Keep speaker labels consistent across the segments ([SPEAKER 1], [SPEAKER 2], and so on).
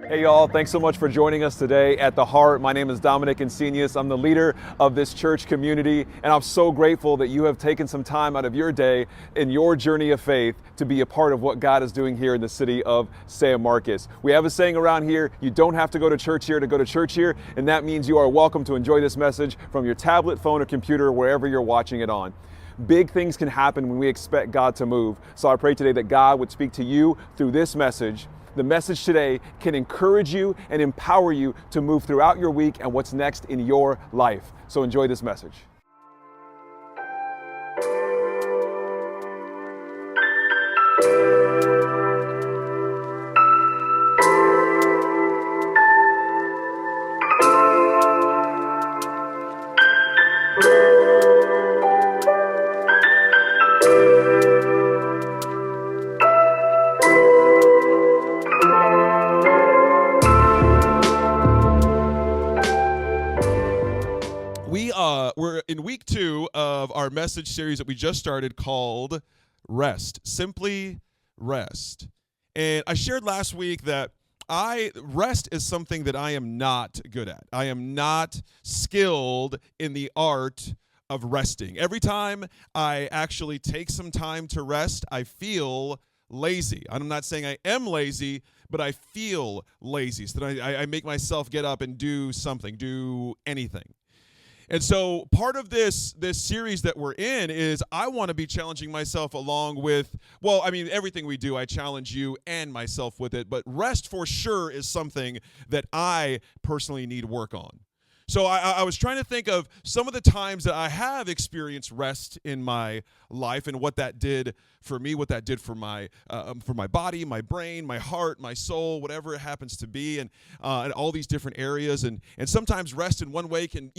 [SPEAKER 1] Hey y'all, thanks so much for joining us today at The Heart. My name is Dominic Insenius. I'm the leader of this church community, and I'm so grateful that you have taken some time out of your day in your journey of faith to be a part of what God is doing here in the city of San Marcos. We have a saying around here, you don't have to go to church here to go to church here, and that means you are welcome to enjoy this message from your tablet, phone, or computer, wherever you're watching it on. Big things can happen when we expect God to move. So I pray today that God would speak to you through this message. The message today can encourage you and empower you to move throughout your week and what's next in your life. So enjoy this message.
[SPEAKER 2] We're in week 2 of our message series that we just started called Rest. Simply Rest. And I shared last week that rest is something that I am not good at. I am not skilled in the art of resting. Every time I actually take some time to rest, I feel lazy. I'm not saying I am lazy, but I feel lazy. So that I make myself get up and do something, do anything. And so part of this series that we're in is I want to be challenging myself along with, everything we do, I challenge you and myself with it. But rest for sure is something that I personally need work on. So I was trying to think of some of the times that I have experienced rest in my life and what that did for me, what that did for my body, my brain, my heart, my soul, whatever it happens to be, and all these different areas. And sometimes rest in one way can,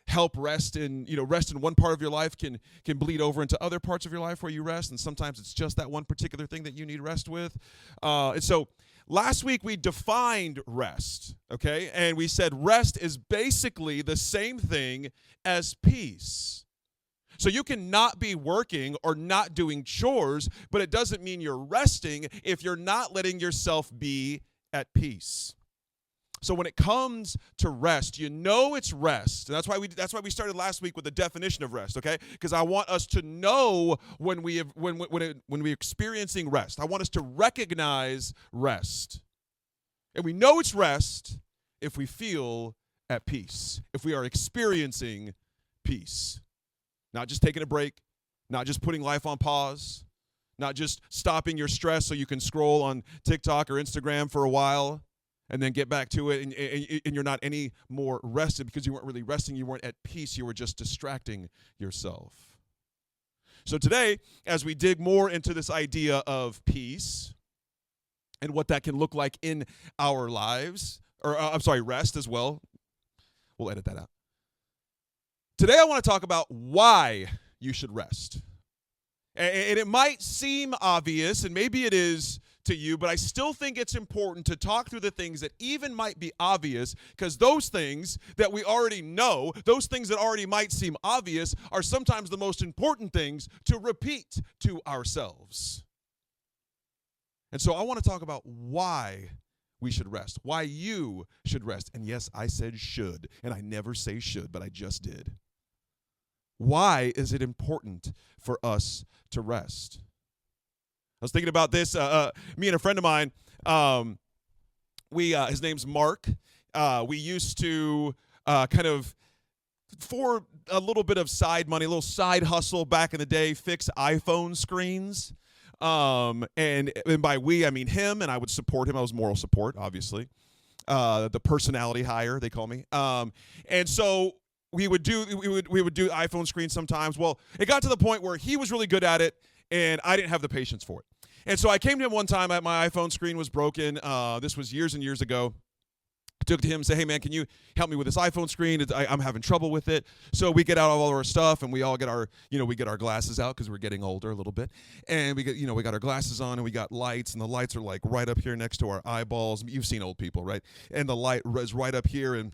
[SPEAKER 2] help rest in one part of your life can bleed over into other parts of your life where you rest, and sometimes it's just that one particular thing that you need rest with. And so last week we defined rest, okay? And we said rest is basically the same thing as peace. So you can not be working or not doing chores, but it doesn't mean you're resting if you're not letting yourself be at peace. So when it comes to rest, it's rest. And that's why we started last week with the definition of rest, okay? Because I want us to know when we're experiencing rest. I want us to recognize rest. And we know it's rest if we feel at peace, if we are experiencing peace. Not just taking a break, not just putting life on pause, not just stopping your stress so you can scroll on TikTok or Instagram for a while and then get back to it, and you're not any more rested because you weren't really resting, you weren't at peace, you were just distracting yourself. So today, as we dig more into this idea of peace and what that can look like in our lives, rest as well. We'll edit that out. Today I want to talk about why you should rest. And it might seem obvious, and maybe it is to you, but I still think it's important to talk through the things that even might be obvious, because those things that we already know, those things that already might seem obvious, are sometimes the most important things to repeat to ourselves. And so I want to talk about why we should rest, why you should rest. And yes, I said should, and I never say should, but I just did. Why is it important for us to rest? I was thinking about this. Me and a friend of mine, his name's Mark. We used to for a little bit of side money, a little side hustle back in the day, fix iPhone screens. And by we, I mean him, and I would support him. I was moral support, obviously. The personality hire, they call me. And so we would do iPhone screens sometimes. Well, it got to the point where he was really good at it, and I didn't have the patience for it. And so I came to him one time. My iPhone screen was broken. This was years and years ago. I took it to him and said, hey, man, can you help me with this iPhone screen? I'm having trouble with it. So we get out all our stuff, and we all get our glasses out because we're getting older a little bit. And we got our glasses on, and we got lights, and the lights are like right up here next to our eyeballs. You've seen old people, right? And the light is right up here, and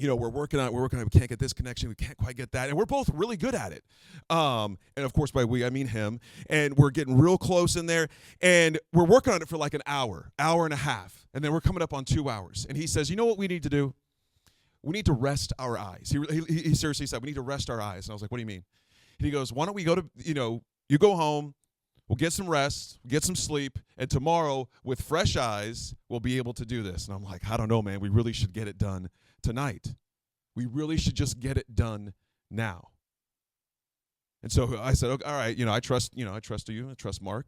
[SPEAKER 2] we're working on it. We can't get this connection. We can't quite get that. And we're both really good at it. And of course, by we, I mean him. And we're getting real close in there. And we're working on it for like an hour and a half. And then we're coming up on 2 hours. And he says, you know what we need to do? We need to rest our eyes. He seriously said, we need to rest our eyes. And I was like, what do you mean? And he goes, why don't we go to, you go home. We'll get some rest, get some sleep, and tomorrow, with fresh eyes, we'll be able to do this. And I'm like, I don't know, man. We really should get it done tonight. We really should just get it done now. And so I said, okay, all right, I trust you. I trust Mark.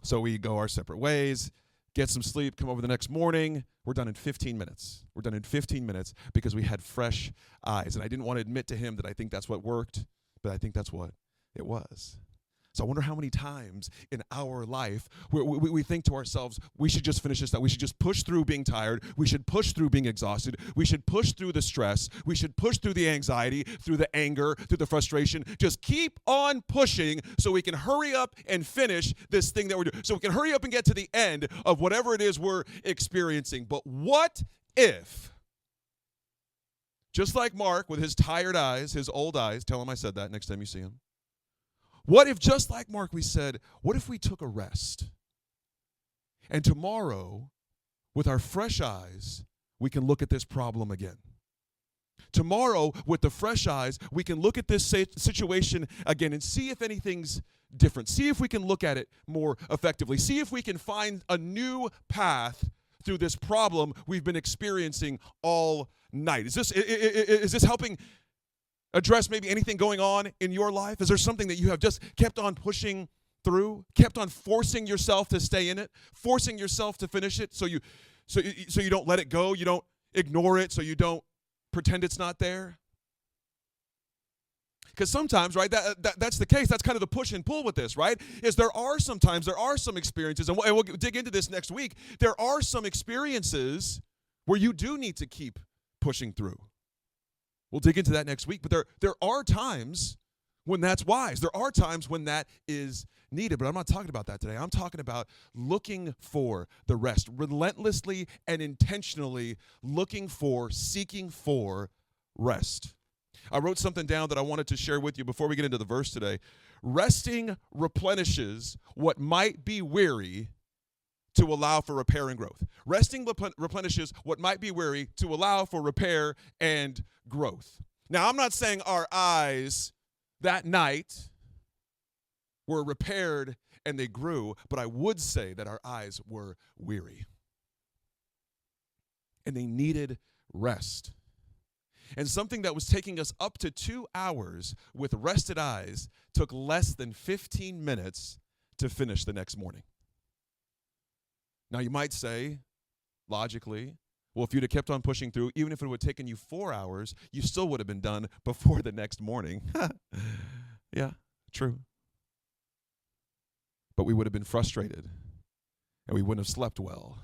[SPEAKER 2] So we go our separate ways, get some sleep, come over the next morning. We're done in 15 minutes. We're done in 15 minutes because we had fresh eyes. And I didn't want to admit to him that I think that's what worked, but I think that's what it was. So I wonder how many times in our life we think to ourselves, we should just finish this out. We should just push through being tired. We should push through being exhausted. We should push through the stress. We should push through the anxiety, through the anger, through the frustration. Just keep on pushing so we can hurry up and finish this thing that we're doing. So we can hurry up and get to the end of whatever it is we're experiencing. But what if, just like Mark with his tired eyes, his old eyes, tell him I said that next time you see him. What if, just like Mark, we said, what if we took a rest? And tomorrow, with our fresh eyes, we can look at this problem again. Tomorrow, with the fresh eyes, we can look at this situation again and see if anything's different. See if we can look at it more effectively. See if we can find a new path through this problem we've been experiencing all night. Is this helping address maybe anything going on in your life? Is there something that you have just kept on pushing through, kept on forcing yourself to stay in it, forcing yourself to finish it so you don't let it go, you don't ignore it, so you don't pretend it's not there? Because sometimes, right, that's the case. That's kind of the push and pull with this, right? Is there are some experiences, and we'll dig into this next week. There are some experiences where you do need to keep pushing through. We'll dig into that next week, but there are times when that's wise. There are times when that is needed, but I'm not talking about that today. I'm talking about looking for the rest, relentlessly and intentionally seeking for rest. I wrote something down that I wanted to share with you before we get into the verse today. Resting replenishes what might be weary to allow for repair and growth. Resting replenishes what might be weary to allow for repair and growth. Now, I'm not saying our eyes that night were repaired and they grew, but I would say that our eyes were weary. And they needed rest. And something that was taking us up to 2 hours with rested eyes took less than 15 minutes to finish the next morning. Now, you might say, logically, well, if you'd have kept on pushing through, even if it would have taken you 4 hours, you still would have been done before the next morning. Yeah, true. But we would have been frustrated, and we wouldn't have slept well,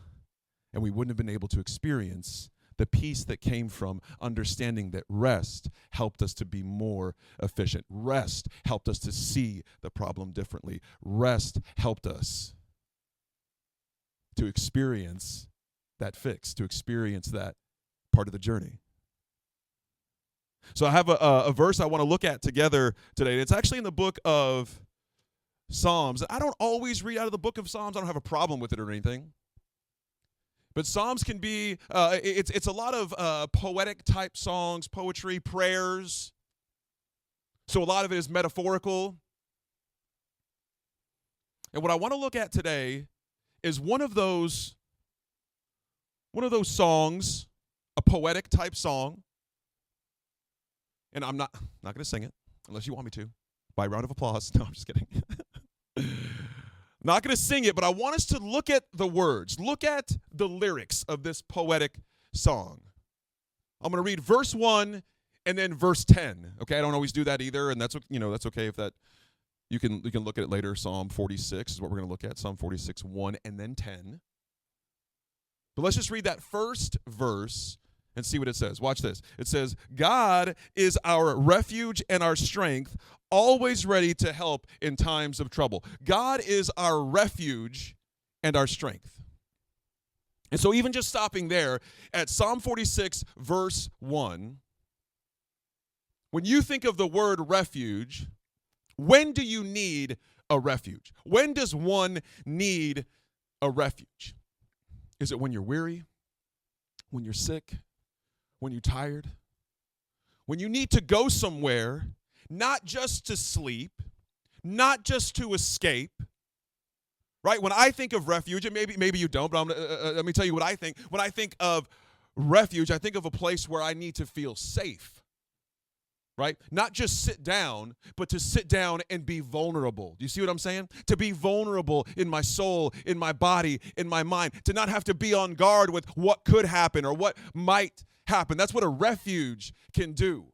[SPEAKER 2] and we wouldn't have been able to experience the peace that came from understanding that rest helped us to be more efficient. Rest helped us to see the problem differently. Rest helped us to experience that fix, to experience that part of the journey. So I have a verse I want to look at together today. It's actually in the book of Psalms. I don't always read out of the book of Psalms. I don't have a problem with it or anything. But Psalms can be, it's a lot of poetic type songs, poetry, prayers. So a lot of it is metaphorical. And what I want to look at today is one of those songs, a poetic type song. And I'm not going to sing it unless you want me to. By round of applause. No, I'm just kidding. Not going to sing it, but I want us to look at the words. Look at the lyrics of this poetic song. I'm going to read verse 1 and then verse 10. Okay, I don't always do that either, and that's okay if that you can look at it later. Psalm 46 is what we're going to look at. Psalm 46, 1 and then 10. But let's just read that first verse and see what it says. Watch this. It says, God is our refuge and our strength, always ready to help in times of trouble. God is our refuge and our strength. And so even just stopping there at Psalm 46, verse 1, when you think of the word refuge, when do you need a refuge? When does one need a refuge? Is it when you're weary? When you're sick? When you're tired? When you need to go somewhere, not just to sleep, not just to escape, right? When I think of refuge, and maybe you don't, but let me tell you what I think. When I think of refuge, I think of a place where I need to feel safe, right? Not just sit down, but to sit down and be vulnerable. Do you see what I'm saying? To be vulnerable in my soul, in my body, in my mind. To not have to be on guard with what could happen or what might happen. That's what a refuge can do.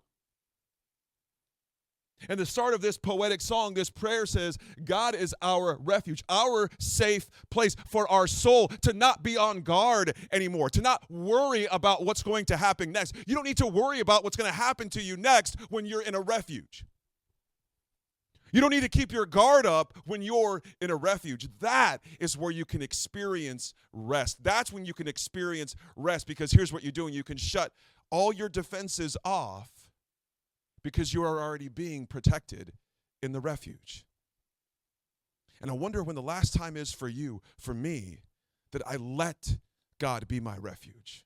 [SPEAKER 2] And the start of this poetic song, this prayer says, God is our refuge, our safe place for our soul to not be on guard anymore, to not worry about what's going to happen next. You don't need to worry about what's going to happen to you next when you're in a refuge. You don't need to keep your guard up when you're in a refuge. That is where you can experience rest. That's when you can experience rest, because here's what you're doing. You can shut all your defenses off because you are already being protected in the refuge. And I wonder when the last time is for you, for me, that I let God be my refuge.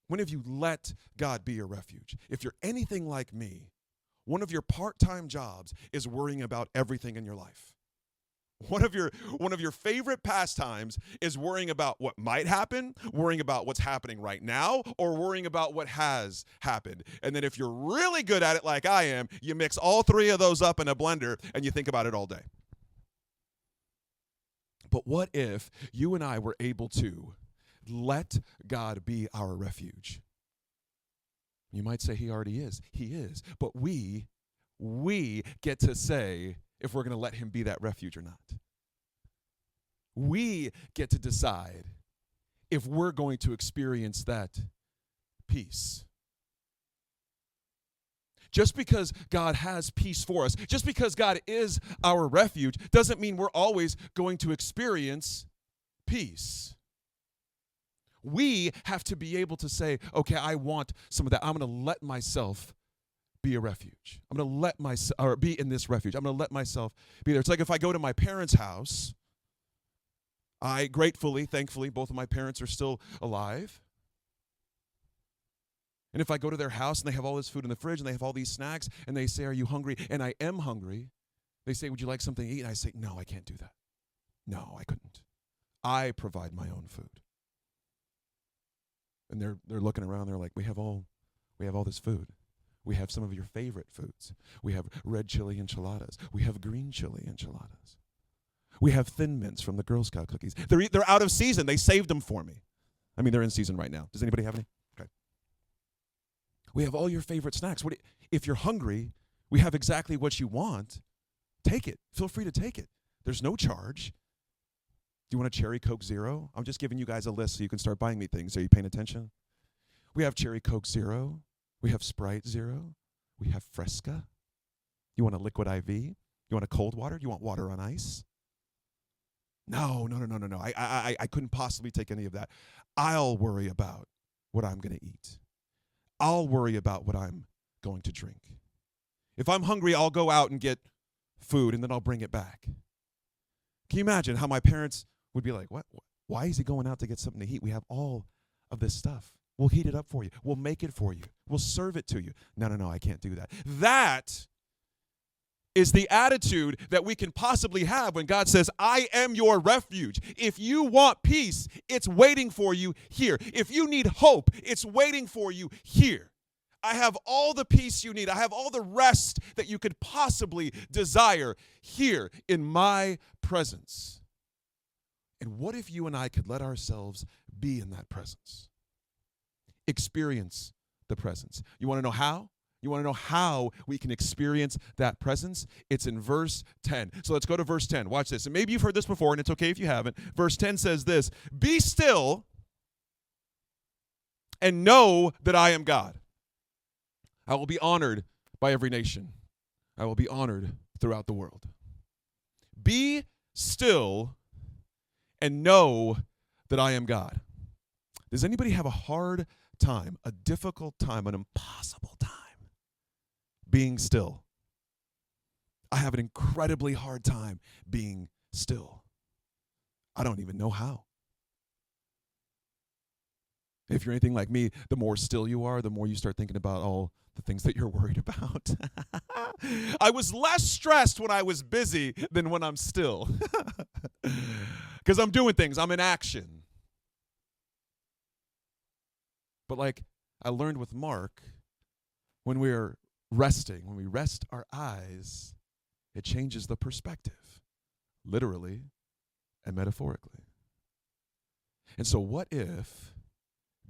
[SPEAKER 2] When have you let God be your refuge? If you're anything like me, one of your part-time jobs is worrying about everything in your life. One of your favorite pastimes is worrying about what might happen, worrying about what's happening right now, or worrying about what has happened. And then if you're really good at it like I am, you mix all three of those up in a blender and you think about it all day. But what if you and I were able to let God be our refuge? You might say he already is. He is. But we get to say if we're going to let him be that refuge or not. We get to decide if we're going to experience that peace. Just because God has peace for us, just because God is our refuge, doesn't mean we're always going to experience peace. We have to be able to say, okay, I want some of that. I'm going to let myself be a refuge. I'm going to let myself, or be in this refuge. I'm going to let myself be there. It's like if I go to my parents' house, I gratefully, thankfully, both of my parents are still alive. And if I go to their house and they have all this food in the fridge and they have all these snacks and they say, are you hungry? And I am hungry. They say, would you like something to eat? And I say, no, I can't do that. No, I couldn't. I provide my own food. And they're looking around. They're like, we have all this food. We have some of your favorite foods. We have red chili enchiladas. We have green chili enchiladas. We have Thin Mints from the Girl Scout cookies. They're out of season. They saved them for me. I mean, they're in season right now. Does anybody have any? Okay. We have all your favorite snacks. If you're hungry, we have exactly what you want. Take it. Feel free to take it. There's no charge. Do you want a Cherry Coke Zero? I'm just giving you guys a list so you can start buying me things. Are you paying attention? We have Cherry Coke Zero. We have Sprite Zero. We have Fresca. You want a liquid IV? You want a cold water? You want water on ice? No. I couldn't possibly take any of that. I'll worry about what I'm going to eat. I'll worry about what I'm going to drink. If I'm hungry, I'll go out and get food, and then I'll bring it back. Can you imagine how my parents would be like, what? Why is he going out to get something to eat? We have all of this stuff. We'll heat it up for you. We'll make it for you. We'll serve it to you. No, I can't do that. That is the attitude that we can possibly have when God says, I am your refuge. If you want peace, it's waiting for you here. If you need hope, it's waiting for you here. I have all the peace you need. I have all the rest that you could possibly desire here in my presence. And what if you and I could let ourselves be in that presence? Experience the presence. You want to know how? You want to know how we can experience that presence? It's in verse 10. So let's go to verse 10. Watch this. And maybe you've heard this before, and it's okay if you haven't. Verse 10 says this, be still and know that I am God. I will be honored by every nation. I will be honored throughout the world. Be still and know that I am God. Does anybody have a hard time, a difficult time, an impossible time being still? I have an incredibly hard time being still. I don't even know how. If you're anything like me, the more still you are, the more you start thinking about all the things that you're worried about. I was less stressed when I was busy than when I'm still. Because I'm doing things, I'm in action. But like I learned with Mark, when we're resting, when we rest our eyes, it changes the perspective, literally and metaphorically. And so what if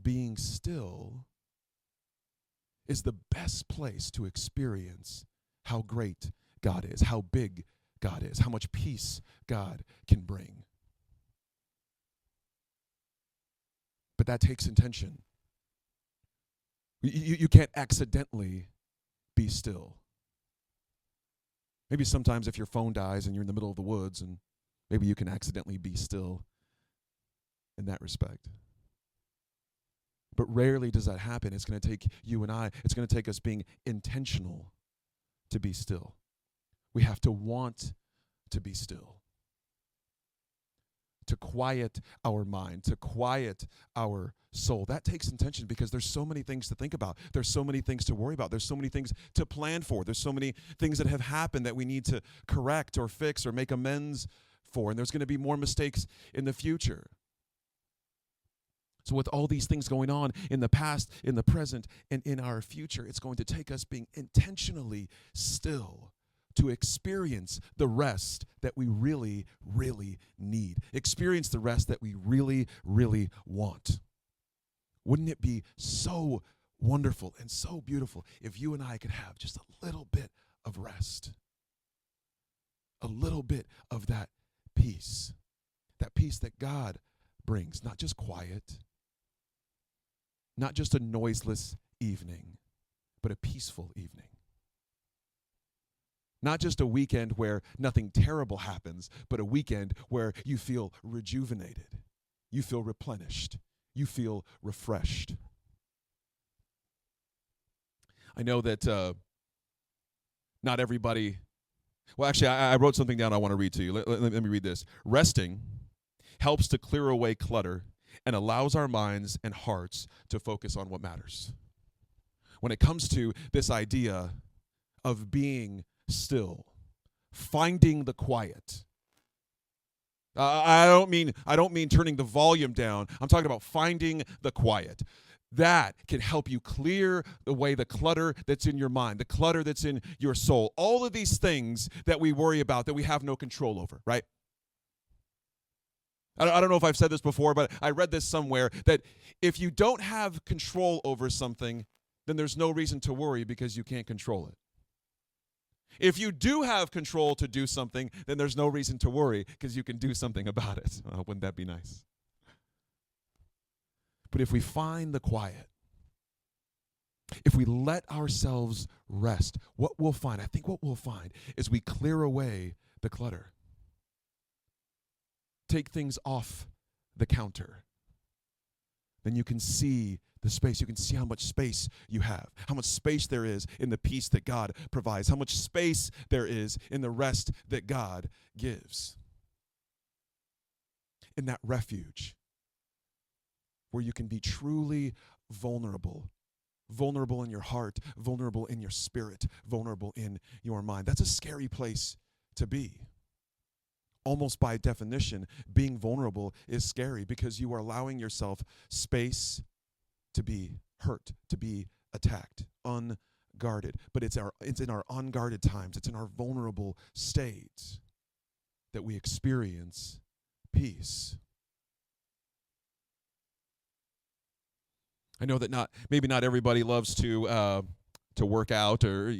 [SPEAKER 2] being still is the best place to experience how great God is, how big God is, how much peace God can bring? But that takes intention. You can't accidentally be still. Maybe sometimes if your phone dies and you're in the middle of the woods, and maybe you can accidentally be still in that respect. But rarely does that happen. It's going to take you and I, it's going to take us being intentional to be still. We have to want to be still, to quiet our mind, to quiet our soul. That takes intention because there's so many things to think about. There's so many things to worry about. There's so many things to plan for. There's so many things that have happened that we need to correct or fix or make amends for. And there's going to be more mistakes in the future. So with all these things going on in the past, in the present, and in our future, it's going to take us being intentionally still to experience the rest that we really, really need. Experience the rest that we really, really want. Wouldn't it be so wonderful and so beautiful if you and I could have just a little bit of rest? A little bit of that peace that God brings, not just quiet, not just a noiseless evening, but a peaceful evening. Not just a weekend where nothing terrible happens, but a weekend where you feel rejuvenated, you feel replenished, you feel refreshed. I know that not everybody, well, actually, I wrote something down I want to read to you. Let me read this. Resting helps to clear away clutter and allows our minds and hearts to focus on what matters. When it comes to this idea of being still, finding the quiet. I don't mean turning the volume down. I'm talking about finding the quiet. That can help you clear away the clutter that's in your mind, the clutter that's in your soul. All of these things that we worry about that we have no control over, right? I don't know if I've said this before, but I read this somewhere that if you don't have control over something, then there's no reason to worry because you can't control it. If you do have control to do something, then there's no reason to worry because you can do something about it. Wouldn't that be nice? But if we find the quiet, if we let ourselves rest, what we'll find is we clear away the clutter. Take things off the counter. Then you can see the space. You can see how much space you have, how much space there is in the peace that God provides, how much space there is in the rest that God gives. In that refuge where you can be truly vulnerable in your heart, vulnerable in your spirit, vulnerable in your mind. That's a scary place to be. Almost by definition, being vulnerable is scary because you are allowing yourself space to be hurt, to be attacked, unguarded. But it's in our unguarded times, it's in our vulnerable states that we experience peace. I know that maybe not everybody loves to work out or,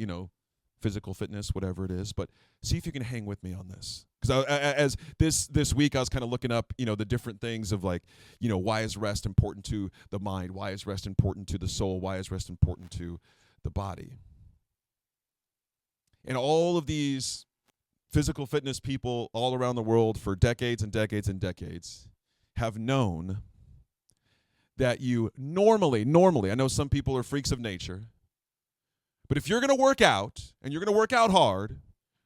[SPEAKER 2] physical fitness, whatever it is, but see if you can hang with me on this. Because as this week, I was kind of looking up, the different things of why is rest important to the mind? Why is rest important to the soul? Why is rest important to the body? And all of these physical fitness people all around the world for decades and decades and decades have known that you normally, I know some people are freaks of nature, but if you're going to work out and you're going to work out hard,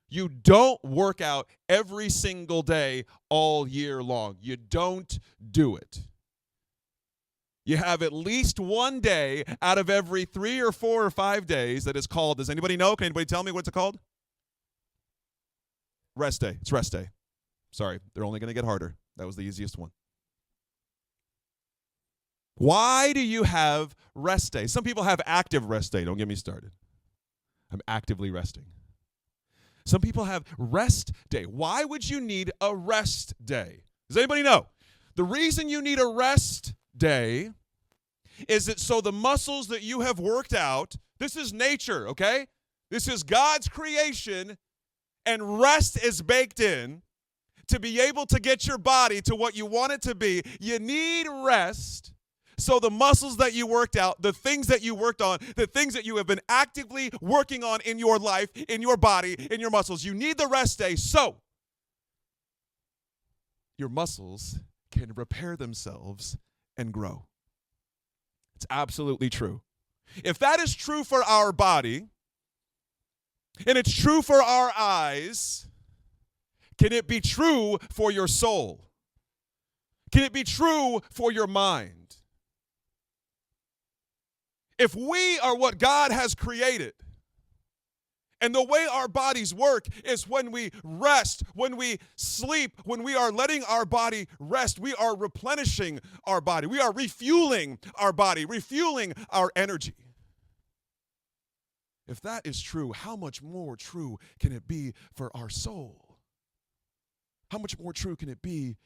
[SPEAKER 2] you don't work out every single day all year long. You don't do it. You have at least one day out of every 3 or 4 or 5 days that is called, does anybody know? Can anybody tell me what's it called? Rest day. It's rest day. Sorry, they're only going to get harder. That was the easiest one. Why do you have rest day? Some people have active rest day. Don't get me started. I'm actively resting. Some people have rest day. Why would you need a rest day? Does anybody know? The reason you need a rest day is that so the muscles that you have worked out, this is nature, okay? This is God's creation, and rest is baked in to be able to get your body to what you want it to be. You need rest. So the muscles that you worked out, the things that you worked on, the things that you have been actively working on in your life, in your body, in your muscles, you need the rest day so your muscles can repair themselves and grow. It's absolutely true. If that is true for our body, and it's true for our eyes, can it be true for your soul? Can it be true for your mind? If we are what God has created, and the way our bodies work is when we rest, when we sleep, when we are letting our body rest, we are replenishing our body. We are refueling our body, refueling our energy. If that is true, how much more true can it be for our soul? How much more true can it be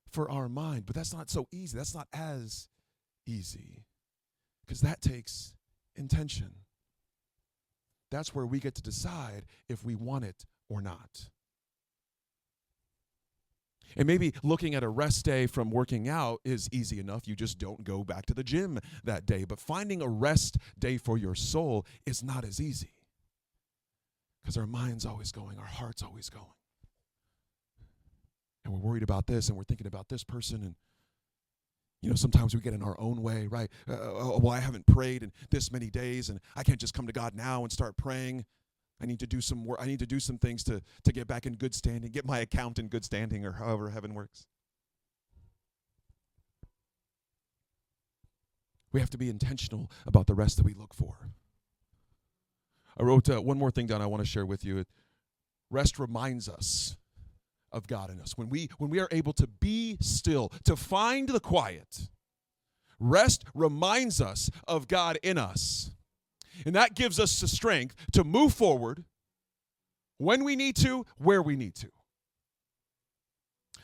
[SPEAKER 2] for our mind? But that's not so easy. That's not as easy. Because that takes intention. That's where we get to decide if we want it or not. And maybe looking at a rest day from working out is easy enough. You just don't go back to the gym that day. But finding a rest day for your soul is not as easy. Because our mind's always going, our heart's always going. And we're worried about this, and we're thinking about this person, and sometimes we get in our own way, right? Well, I haven't prayed in this many days, and I can't just come to God now and start praying. I need to do some work. I need to do some things to get back in good standing, get my account in good standing, or however heaven works. We have to be intentional about the rest that we look for. I wrote one more thing down I want to share with you. Rest reminds us of God in us. When we are able to be still, to find the quiet, rest reminds us of God in us. And that gives us the strength to move forward when we need to, where we need to.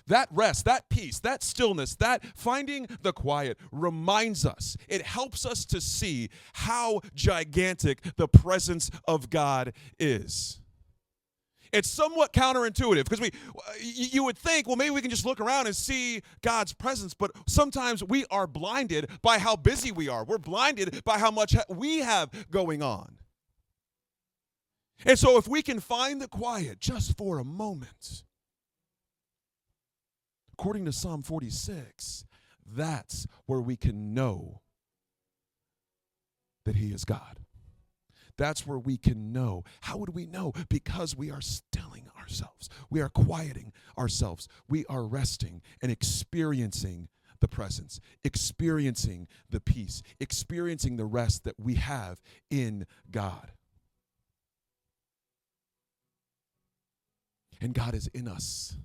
[SPEAKER 2] That rest, that peace, that stillness, that finding the quiet reminds us. It helps us to see how gigantic the presence of God is. It's somewhat counterintuitive because you would think, well, maybe we can just look around and see God's presence, but sometimes we are blinded by how busy we are. We're blinded by how much we have going on. And so if we can find the quiet just for a moment, according to Psalm 46, that's where we can know that He is God. That's where we can know. How would we know? Because we are stilling ourselves. We are quieting ourselves. We are resting and experiencing the presence, experiencing the peace, experiencing the rest that we have in God. And God is in us.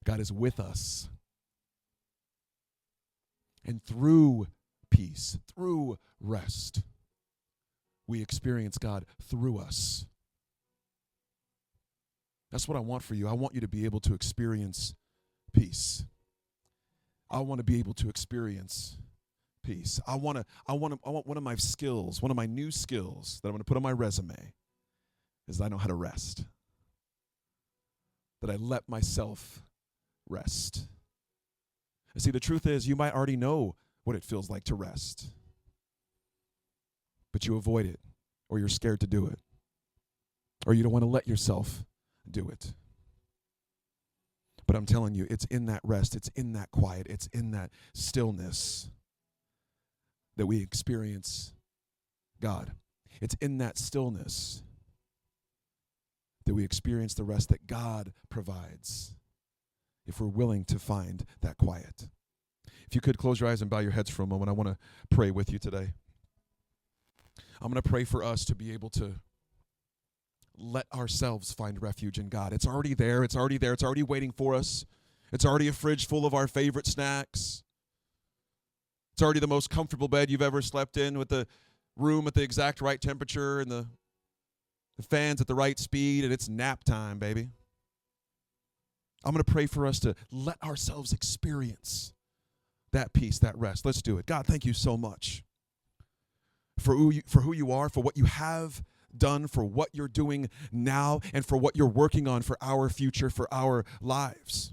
[SPEAKER 2] God is with us. And through peace, through rest, we experience God through us. That's what I want for you. I want you to be able to experience peace. I want to be able to experience peace. I want one of my skills, one of my new skills that I'm going to put on my resume is that I know how to rest. That I let myself rest. And see, the truth is, you might already know what it feels like to rest, but you avoid it, or you're scared to do it, or you don't want to let yourself do it. But But I'm telling you, it's in that rest, it's in that quiet, it's in that stillness that we experience God. It's in that stillness that we experience the rest that God provides if we're willing to find that quiet. If you could close your eyes and bow your heads for a moment, I want to pray with you today. I'm going to pray for us to be able to let ourselves find refuge in God. It's already there. It's already there. It's already waiting for us. It's already a fridge full of our favorite snacks. It's already the most comfortable bed you've ever slept in, with the room at the exact right temperature and the fans at the right speed, and it's nap time, baby. I'm going to pray for us to let ourselves experience that peace, that rest. Let's do it. God, thank you so much for who you are, for what you have done, for what you're doing now, and for what you're working on for our future, for our lives.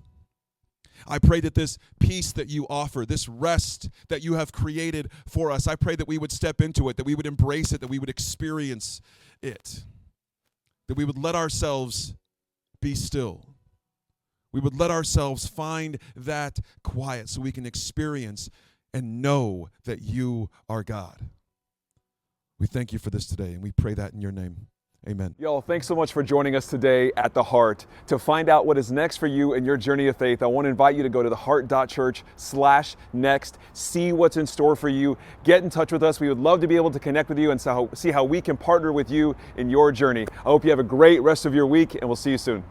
[SPEAKER 2] I pray that this peace that you offer, this rest that you have created for us, I pray that we would step into it, that we would embrace it, that we would experience it, that we would let ourselves be still. We would let ourselves find that quiet so we can experience and know that you are God. We thank you for this today, and we pray that in your name. Amen.
[SPEAKER 1] Y'all, thanks so much for joining us today at The Heart. To find out what is next for you in your journey of faith, I want to invite you to go to theheart.church/next, see what's in store for you, get in touch with us. We would love to be able to connect with you and see how we can partner with you in your journey. I hope you have a great rest of your week, and we'll see you soon.